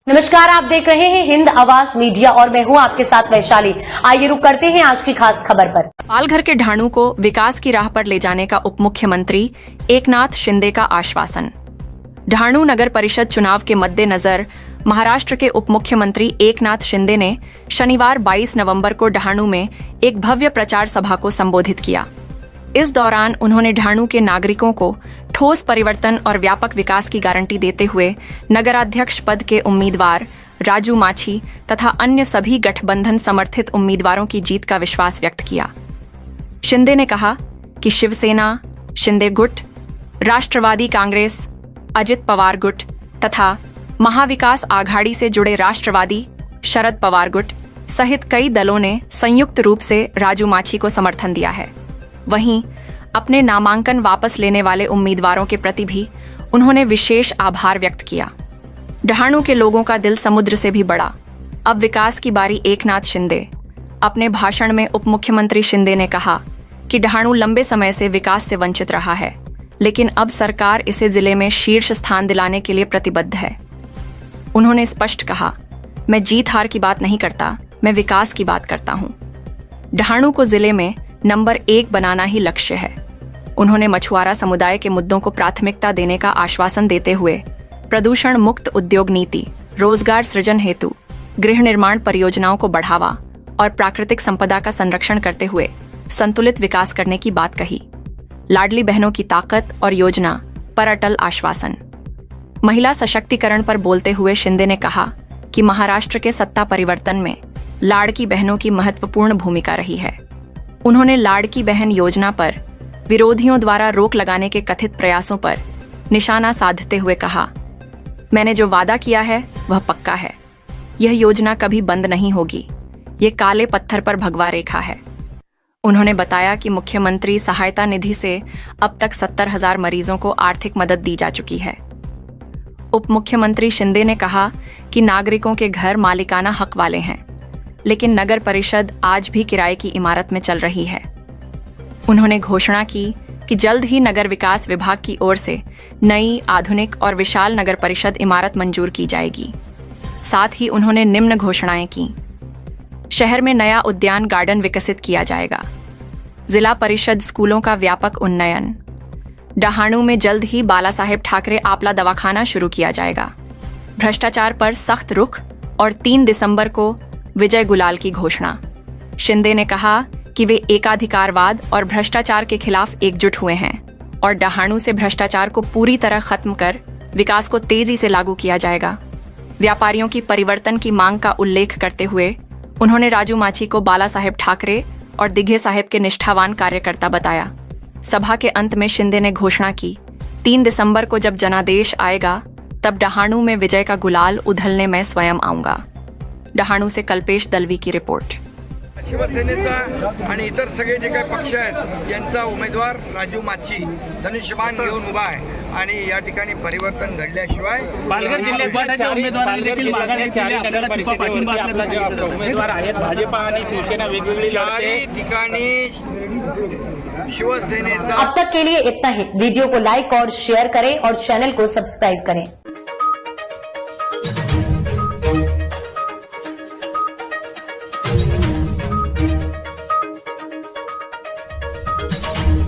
नमस्कार, आप देख रहे हैं हिंद आवाज मीडिया और मैं हूं आपके साथ वैशाली। आइए रुक करते हैं आज की खास खबर पर। पालघर के ढाणू को विकास की राह पर ले जाने का उप मुख्यमंत्री एकनाथ शिंदे का आश्वासन। ढाणू नगर परिषद चुनाव के मद्देनजर महाराष्ट्र के उप मुख्यमंत्री एकनाथ शिंदे ने शनिवार 22 नवंबर को ढाणू में एक भव्य प्रचार सभा को संबोधित किया। इस दौरान उन्होंने ढाणू के नागरिकों को ठोस परिवर्तन और व्यापक विकास की गारंटी देते हुए नगराध्यक्ष पद के उम्मीदवार राजू माछी तथा अन्य सभी गठबंधन समर्थित उम्मीदवारों की जीत का विश्वास व्यक्त किया। शिंदे ने कहा कि शिवसेना, शिंदे गुट, राष्ट्रवादी कांग्रेस, अजित पवार गुट तथा महाविकास आघाड़ी से जुड़े राष्ट्रवादी, शरद पवार गुट सहित कई दलों ने संयुक्त रूप से राजू माछी को समर्थन दिया है। वहीं अपने नामांकन वापस लेने वाले उम्मीदवारों के प्रति भी उन्होंने विशेष आभार व्यक्त किया। ढाणू के लोगों का दिल समुद्र से भी बड़ा। अब विकास की बारी एकनाथ शिंदे। अपने भाषण में उप मुख्यमंत्री शिंदे ने कहा कि ढाणू लंबे समय से विकास से वंचित रहा है, लेकिन अब सरकार इसे जिले में शीर्ष स्थान दिलाने के लिए प्रतिबद्ध है। उन्होंने स्पष्ट कहा, मैं जीत हार की बात नहीं करता, मैं विकास की बात करता हूँ। ढाणू को जिले में नंबर 1 बनाना ही लक्ष्य है। उन्होंने मछुआरा समुदाय के मुद्दों को प्राथमिकता देने का आश्वासन देते हुए प्रदूषण मुक्त उद्योग नीति, रोजगार सृजन हेतु गृह निर्माण परियोजनाओं को बढ़ावा और प्राकृतिक संपदा का संरक्षण करते हुए संतुलित विकास करने की बात कही। लाडली बहनों की ताकत और योजना पर अटल आश्वासन। महिला सशक्तिकरण पर बोलते हुए शिंदे ने कहा कि महाराष्ट्र के सत्ता परिवर्तन में लाड़की बहनों की महत्वपूर्ण भूमिका रही है। उन्होंने लाड़की बहन योजना पर विरोधियों द्वारा रोक लगाने के कथित प्रयासों पर निशाना साधते हुए कहा, मैंने जो वादा किया है वह पक्का है। यह योजना कभी बंद नहीं होगी। ये काले पत्थर पर भगवा रेखा है। उन्होंने बताया कि मुख्यमंत्री सहायता निधि से अब तक 70,000 मरीजों को आर्थिक मदद दी जा चुकी है। उप मुख्यमंत्री शिंदे ने कहा कि नागरिकों के घर मालिकाना हक वाले हैं, लेकिन नगर परिषद आज भी किराए की इमारत में चल रही है। उन्होंने घोषणा की कि जल्द ही नगर विकास विभाग की ओर से नई, आधुनिक और विशाल नगर परिषद इमारत मंजूर की जाएगी। साथ ही उन्होंने निम्न घोषणाएं की। शहर में नया उद्यान गार्डन विकसित किया जाएगा। जिला परिषद स्कूलों का व्यापक उन्नयन। ढाणू में जल्द ही बाला साहेब ठाकरे आपला दवाखाना शुरू किया जाएगा। भ्रष्टाचार पर सख्त रुख और 3 दिसंबर को विजय गुलाल की घोषणा। शिंदे ने कहा कि वे एकाधिकारवाद और भ्रष्टाचार के खिलाफ एकजुट हुए हैं और ढाणू से भ्रष्टाचार को पूरी तरह खत्म कर विकास को तेजी से लागू किया जाएगा। व्यापारियों की परिवर्तन की मांग का उल्लेख करते हुए उन्होंने राजू माछी को बाला साहेब ठाकरे और दिघे साहेब के निष्ठावान कार्यकर्ता बताया। सभा के अंत में शिंदे ने घोषणा की, 3 दिसंबर को जब जनादेश आएगा तब ढाणू में विजय का गुलाल उधलने मैं स्वयं आऊंगा। ढाणू से कल्पेश दलवी की रिपोर्ट। शिवसेनेचा आणि इतर सगळे जे काही पक्ष आहेत यांचा उमेदवार राजू माछी धनुष्यबाण घेऊन उभा आहे आणि या ठिकाणी परिवर्तन घडल्याशिवाय पालघर जिल्ह्याच्या उमेदवार आहेत भाजपा आणि शिवसेना वेगवेगळी चारही ठिकाणी शिवसेनेचा। अब तक के लिए इतना ही। वीडियो को लाइक और शेयर करें और चैनल को सब्सक्राइब करें।